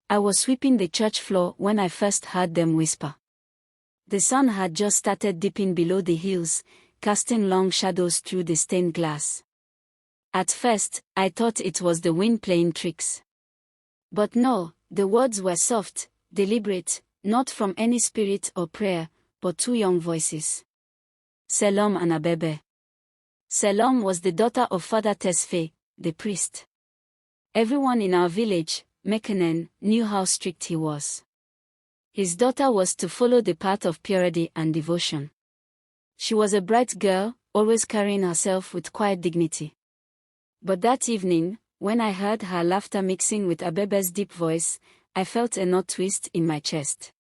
I was sweeping the church floor when I first heard them whisper. The sun had just started dipping below the hills, casting long shadows through the stained glass. At first, I thought it was the wind playing tricks. But no, the words were soft, deliberate, not from any spirit or prayer, but two young voices. Selam and Abebe. Selam was the daughter of Father Tesfaye, the priest. Everyone in our village, Mekenen, knew how strict he was. His daughter was to follow the path of purity and devotion. She was a bright girl, always carrying herself with quiet dignity. But that evening, when I heard her laughter mixing with Abebe's deep voice, I felt a knot twist in my chest.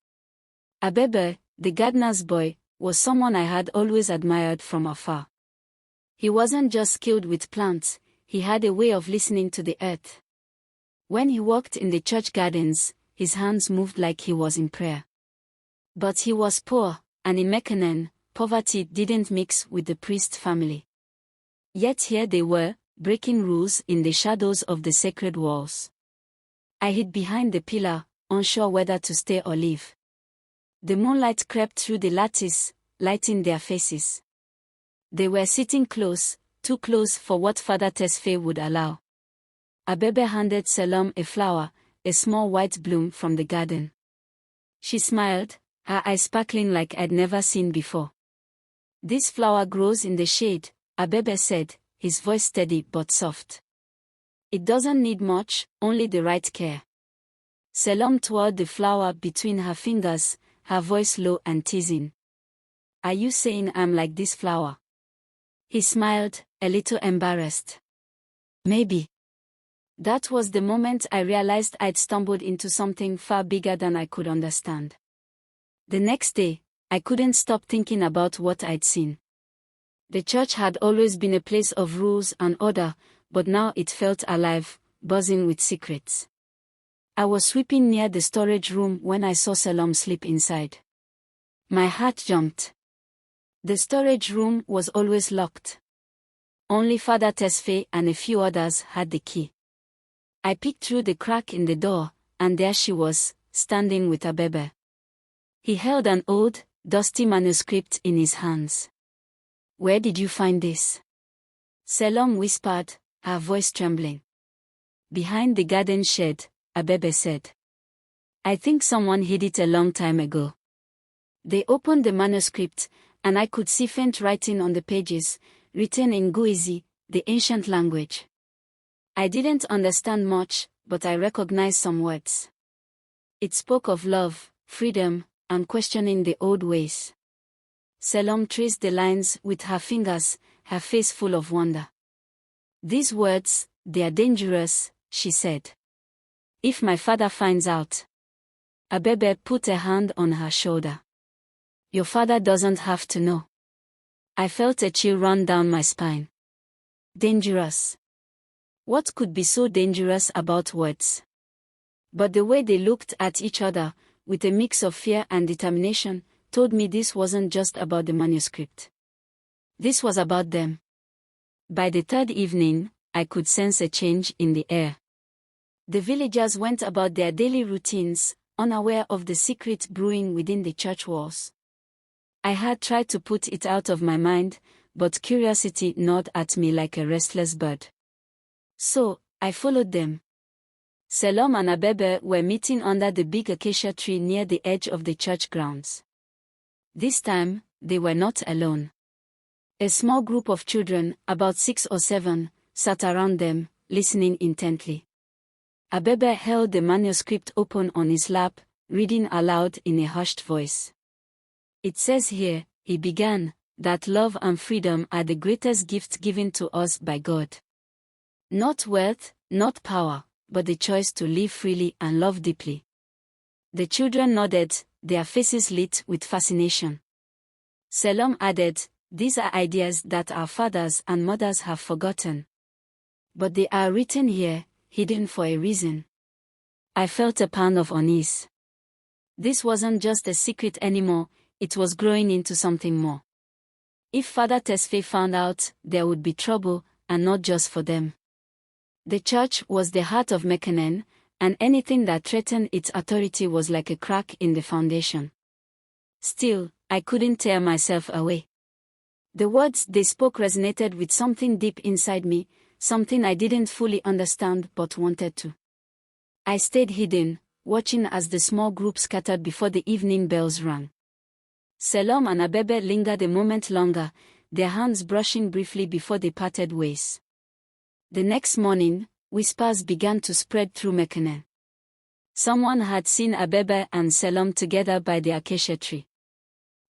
Abebe, the gardener's boy, was someone I had always admired from afar. He wasn't just skilled with plants, he had a way of listening to the earth. When he walked in the church gardens, his hands moved like he was in prayer. But he was poor, and in Mekenen, poverty didn't mix with the priest family. Yet here they were, breaking rules in the shadows of the sacred walls. I hid behind the pillar, unsure whether to stay or leave. The moonlight crept through the lattice, lighting their faces. They were sitting close, too close for what Father Tesfaye would allow. Abebe handed Selam a flower, a small white bloom from the garden. She smiled, her eyes sparkling like I'd never seen before. "This flower grows in the shade," Abebe said, his voice steady but soft. "It doesn't need much, only the right care." Selam twirled the flower between her fingers, her voice low and teasing. "Are you saying I'm like this flower?" He smiled, a little embarrassed. "Maybe." That was the moment I realized I'd stumbled into something far bigger than I could understand. The next day, I couldn't stop thinking about what I'd seen. The church had always been a place of rules and order, but now it felt alive, buzzing with secrets. I was sweeping near the storage room when I saw Selam slip inside. My heart jumped. The storage room was always locked. Only Father Tesfaye and a few others had the key. I peeked through the crack in the door, and there she was, standing with Abebe. He held an old, dusty manuscript in his hands. "Where did you find this?" Selam whispered, her voice trembling. "Behind the garden shed," Abebe said. "I think someone hid it a long time ago." They opened the manuscript, and I could see faint writing on the pages, written in Guizi, the ancient language. I didn't understand much, but I recognized some words. It spoke of love, freedom, and questioning the old ways. Selam traced the lines with her fingers, her face full of wonder. "These words, they are dangerous," she said. "If my father finds out." Abebe put a hand on her shoulder. "Your father doesn't have to know." I felt a chill run down my spine. Dangerous. What could be so dangerous about words? But the way they looked at each other, with a mix of fear and determination, told me this wasn't just about the manuscript. This was about them. By the third evening, I could sense a change in the air. The villagers went about their daily routines, unaware of the secret brewing within the church walls. I had tried to put it out of my mind, but curiosity gnawed at me like a restless bird. So, I followed them. Selam and Abebe were meeting under the big acacia tree near the edge of the church grounds. This time, they were not alone. A small group of children, about 6 or 7, sat around them, listening intently. Abebe held the manuscript open on his lap, reading aloud in a hushed voice. "It says here," he began, "that love and freedom are the greatest gifts given to us by God. Not wealth, not power, but the choice to live freely and love deeply." The children nodded, their faces lit with fascination. Selam added, "These are ideas that our fathers and mothers have forgotten. But they are written here, hidden for a reason." I felt a pound of unease. This wasn't just a secret anymore, it was growing into something more. If Father Tesfaye found out, there would be trouble, and not just for them. The church was the heart of Mekenen, and anything that threatened its authority was like a crack in the foundation. Still, I couldn't tear myself away. The words they spoke resonated with something deep inside me, something I didn't fully understand but wanted to. I stayed hidden, watching as the small group scattered before the evening bells rang. Selam and Abebe lingered a moment longer, their hands brushing briefly before they parted ways. The next morning, whispers began to spread through Mekene. Someone had seen Abebe and Selam together by the acacia tree.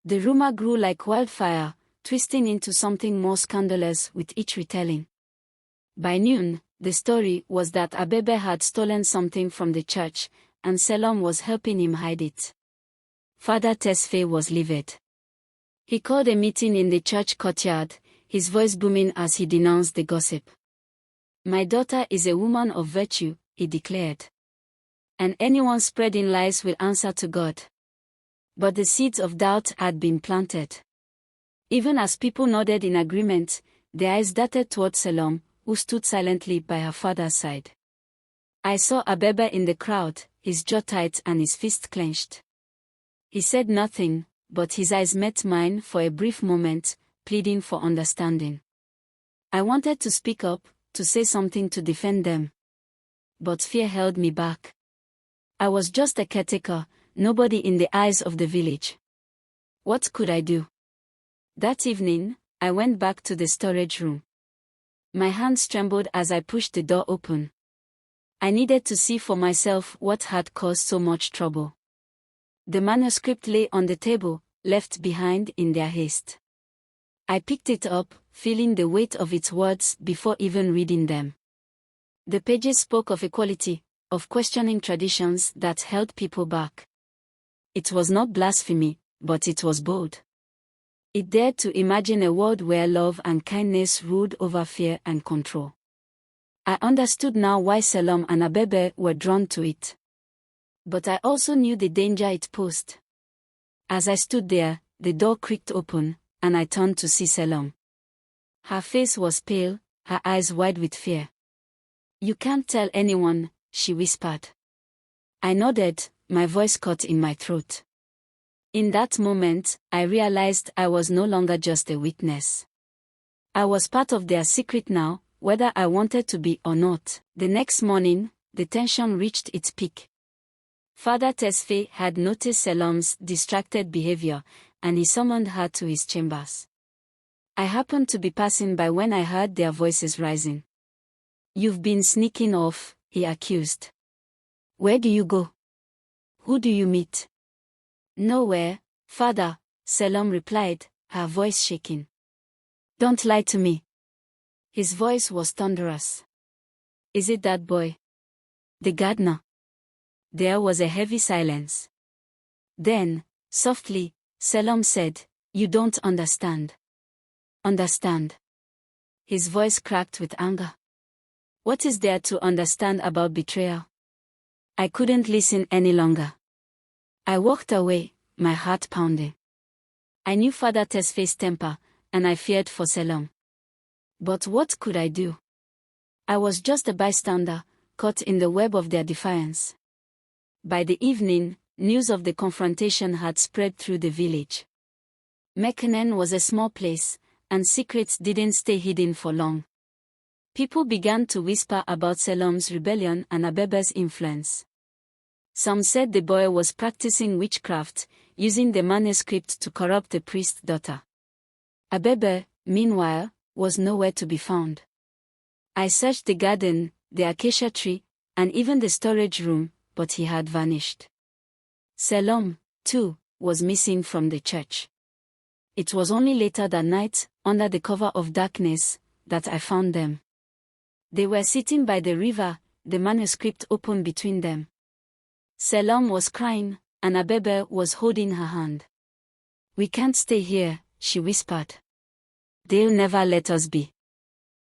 The rumor grew like wildfire, twisting into something more scandalous with each retelling. By noon, the story was that Abebe had stolen something from the church, and Selam was helping him hide it. Father Tesfaye was livid. He called a meeting in the church courtyard, his voice booming as he denounced the gossip. "My daughter is a woman of virtue," he declared. "And anyone spreading lies will answer to God." But the seeds of doubt had been planted. Even as people nodded in agreement, their eyes darted toward Selam, who stood silently by her father's side. I saw Abebe in the crowd, his jaw tight and his fist clenched. He said nothing, but his eyes met mine for a brief moment, pleading for understanding. I wanted to speak up, to say something to defend them. But fear held me back. I was just a caretaker, nobody in the eyes of the village. What could I do? That evening, I went back to the storage room. My hands trembled as I pushed the door open. I needed to see for myself what had caused so much trouble. The manuscript lay on the table, left behind in their haste. I picked it up, feeling the weight of its words before even reading them. The pages spoke of equality, of questioning traditions that held people back. It was not blasphemy, but it was bold. It dared to imagine a world where love and kindness ruled over fear and control. I understood now why Selam and Abebe were drawn to it. But I also knew the danger it posed. As I stood there, the door creaked open, and I turned to see Selam. Her face was pale, her eyes wide with fear. "You can't tell anyone," she whispered. I nodded, my voice caught in my throat. In that moment, I realized I was no longer just a witness. I was part of their secret now, whether I wanted to be or not. The next morning, the tension reached its peak. Father Tesfaye had noticed Selam's distracted behavior, and he summoned her to his chambers. I happened to be passing by when I heard their voices rising. "You've been sneaking off," he accused. "Where do you go? Who do you meet?" "Nowhere, Father," Selam replied, her voice shaking. "Don't lie to me." His voice was thunderous. "Is it that boy? The gardener?" There was a heavy silence. Then, softly, Selam said, "You don't understand." "Understand?" His voice cracked with anger. "What is there to understand about betrayal?" I couldn't listen any longer. I walked away, my heart pounding. I knew Father Tesfaye's temper, and I feared for Selam. But what could I do? I was just a bystander, caught in the web of their defiance. By the evening, news of the confrontation had spread through the village. Mekenen was a small place, and secrets didn't stay hidden for long. People began to whisper about Selam's rebellion and Abebe's influence. Some said the boy was practicing witchcraft, using the manuscript to corrupt the priest's daughter. Abebe, meanwhile, was nowhere to be found. I searched the garden, the acacia tree, and even the storage room, but he had vanished. Selam, too, was missing from the church. It was only later that night, under the cover of darkness, that I found them. They were sitting by the river, the manuscript open between them. Selam was crying, and Abebe was holding her hand. "We can't stay here," she whispered. "They'll never let us be."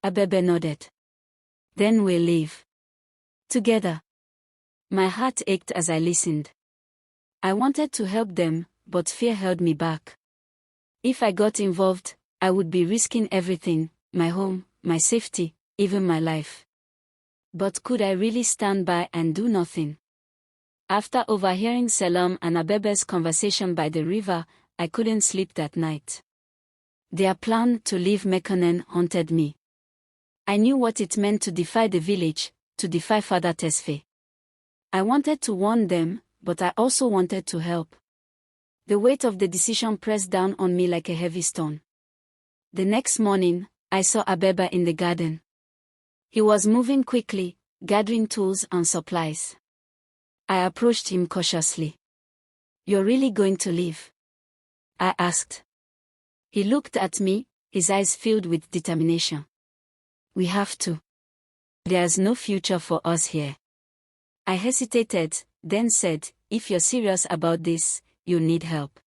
Abebe nodded. "Then we'll leave. Together." My heart ached as I listened. I wanted to help them, but fear held me back. If I got involved, I would be risking everything, my home, my safety, even my life. But could I really stand by and do nothing? After overhearing Selam and Abebe's conversation by the river, I couldn't sleep that night. Their plan to leave Mekenen haunted me. I knew what it meant to defy the village, to defy Father Tesfaye. I wanted to warn them, but I also wanted to help. The weight of the decision pressed down on me like a heavy stone. The next morning, I saw Abebe in the garden. He was moving quickly, gathering tools and supplies. I approached him cautiously. "You're really going to leave?" I asked. He looked at me, his eyes filled with determination. "We have to. There's no future for us here." I hesitated, then said, "If you're serious about this, you need help."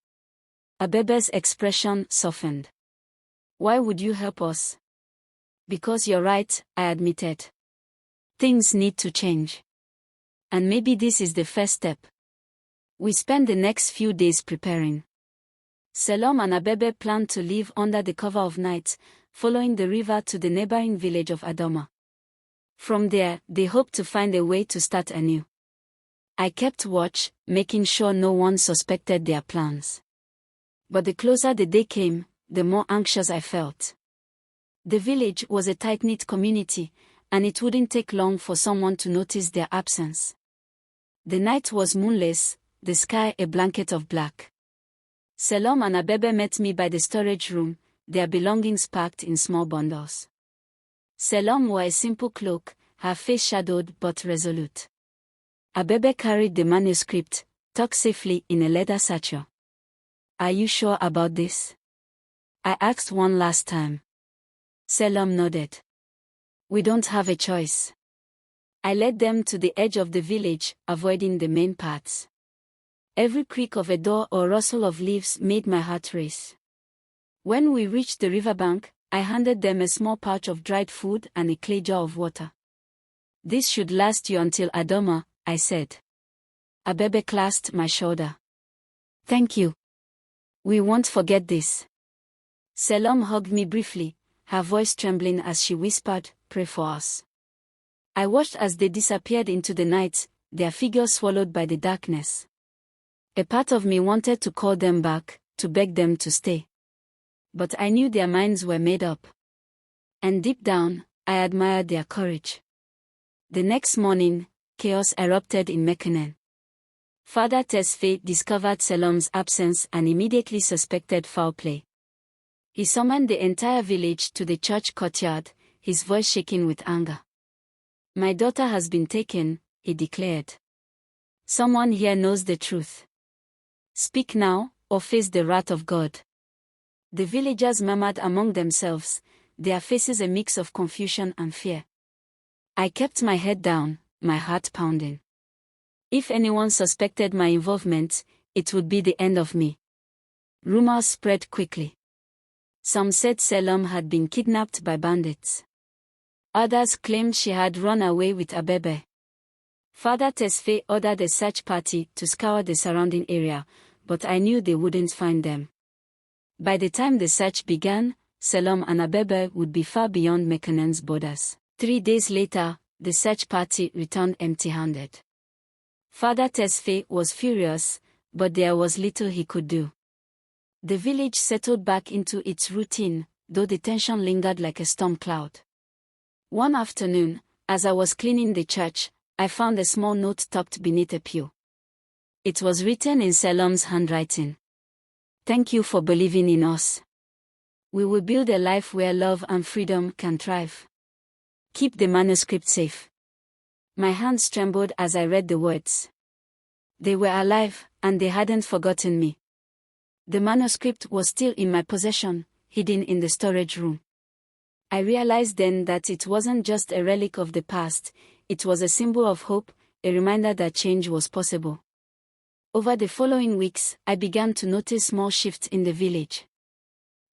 Abebe's expression softened. "Why would you help us?" "Because you're right," I admitted. "Things need to change. And maybe this is the first step." We spent the next few days preparing. Selam and Abebe planned to leave under the cover of night, following the river to the neighboring village of Adoma. From there, they hoped to find a way to start anew. I kept watch, making sure no one suspected their plans. But the closer the day came, the more anxious I felt. The village was a tight-knit community, and it wouldn't take long for someone to notice their absence. The night was moonless, the sky a blanket of black. Selam and Abebe met me by the storage room, their belongings packed in small bundles. Selam wore a simple cloak, her face shadowed but resolute. Abebe carried the manuscript, tucked safely in a leather satchel. "Are you sure about this?" I asked one last time. Selam nodded. "We don't have a choice." I led them to the edge of the village, avoiding the main paths. Every creak of a door or rustle of leaves made my heart race. When we reached the riverbank, I handed them a small pouch of dried food and a clay jar of water. "This should last you until Adoma," I said. Abebe clasped my shoulder. "Thank you. We won't forget this." Selam hugged me briefly, her voice trembling as she whispered, "Pray for us." I watched as they disappeared into the night, their figures swallowed by the darkness. A part of me wanted to call them back, to beg them to stay. But I knew their minds were made up. And deep down, I admired their courage. The next morning, chaos erupted in Mekenen. Father Tesfaye discovered Selam's absence and immediately suspected foul play. He summoned the entire village to the church courtyard, his voice shaking with anger. "My daughter has been taken," he declared. "Someone here knows the truth. Speak now, or face the wrath of God." The villagers murmured among themselves, their faces a mix of confusion and fear. I kept my head down, my heart pounding. If anyone suspected my involvement, it would be the end of me. Rumors spread quickly. Some said Selam had been kidnapped by bandits. Others claimed she had run away with Abebe. Father Tesfaye ordered a search party to scour the surrounding area, but I knew they wouldn't find them. By the time the search began, Selam and Abebe would be far beyond Mekenen's borders. 3 days later, the search party returned empty-handed. Father Tesfaye was furious, but there was little he could do. The village settled back into its routine, though the tension lingered like a storm cloud. One afternoon, as I was cleaning the church, I found a small note tucked beneath a pew. It was written in Selam's handwriting. "Thank you for believing in us. We will build a life where love and freedom can thrive. Keep the manuscript safe." My hands trembled as I read the words. They were alive, and they hadn't forgotten me. The manuscript was still in my possession, hidden in the storage room. I realized then that it wasn't just a relic of the past, it was a symbol of hope, a reminder that change was possible. Over the following weeks, I began to notice small shifts in the village.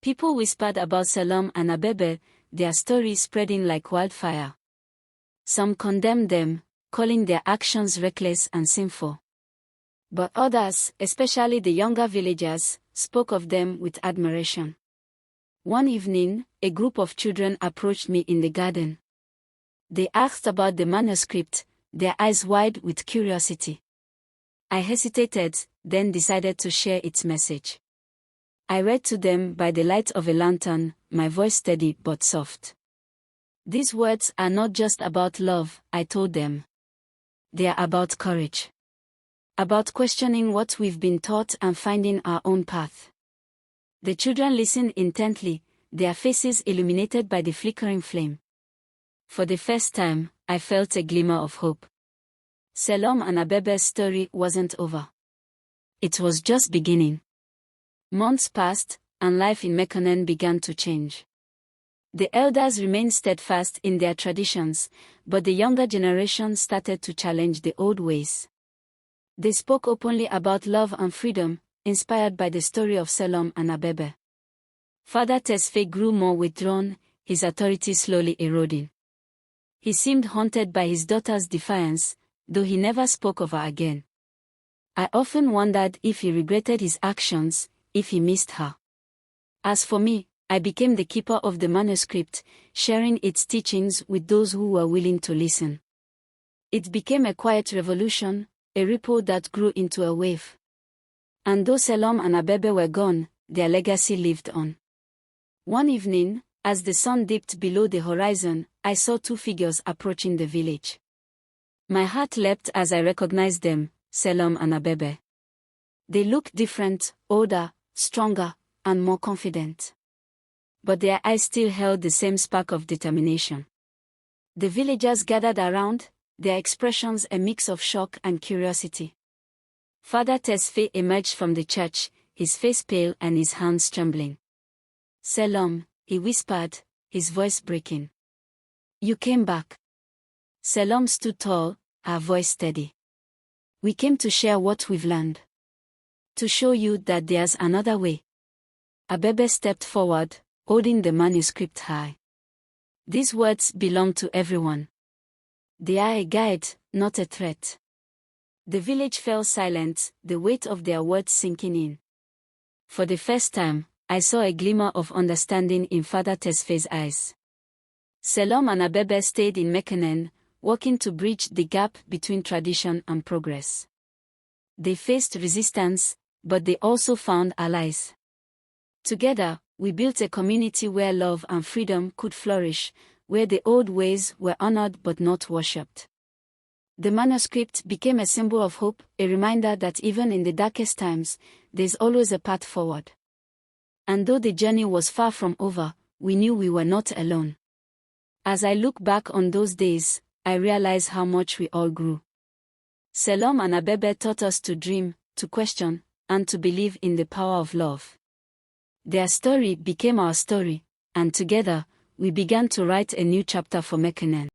People whispered about Selam and Abebe, their stories spreading like wildfire. Some condemned them, calling their actions reckless and sinful. But others, especially the younger villagers, spoke of them with admiration. One evening, a group of children approached me in the garden. They asked about the manuscript, their eyes wide with curiosity. I hesitated, then decided to share its message. I read to them by the light of a lantern, my voice steady but soft. These words are not just about love, I told them. They are about courage. About questioning what we've been taught and finding our own path. The children listened intently, their faces illuminated by the flickering flame. For the first time, I felt a glimmer of hope. Selam and Abebe's story wasn't over. It was just beginning. Months passed, and life in Mekenen began to change. The elders remained steadfast in their traditions, but the younger generation started to challenge the old ways. They spoke openly about love and freedom, inspired by the story of Selam and Abebe. Father Tesfaye grew more withdrawn, his authority slowly eroding. He seemed haunted by his daughter's defiance, though he never spoke of her again. I often wondered if he regretted his actions, if he missed her. As for me, I became the keeper of the manuscript, sharing its teachings with those who were willing to listen. It became a quiet revolution, a ripple that grew into a wave. And though Selam and Abebe were gone, their legacy lived on. One evening, as the sun dipped below the horizon, I saw two figures approaching the village. My heart leapt as I recognized them, Selam and Abebe. They looked different, older, stronger, and more confident. But their eyes still held the same spark of determination. The villagers gathered around, their expressions a mix of shock and curiosity. Father Tesfaye emerged from the church, his face pale and his hands trembling. "Selam," he whispered, his voice breaking. "You came back." Selam stood tall, her voice steady. "We came to share what we've learned. To show you that there's another way." Abebe stepped forward, holding the manuscript high. "These words belong to everyone. They are a guide, not a threat." The village fell silent, the weight of their words sinking in. For the first time, I saw a glimmer of understanding in Father Tesfaye's eyes. Selam and Abebe stayed in Mekenen, working to bridge the gap between tradition and progress. They faced resistance, but they also found allies. Together, we built a community where love and freedom could flourish, where the old ways were honored but not worshipped. The manuscript became a symbol of hope, a reminder that even in the darkest times, there's always a path forward. And though the journey was far from over, we knew we were not alone. As I look back on those days, I realize how much we all grew. Selam and Abebe taught us to dream, to question, and to believe in the power of love. Their story became our story, and together, we began to write a new chapter for Mekenen.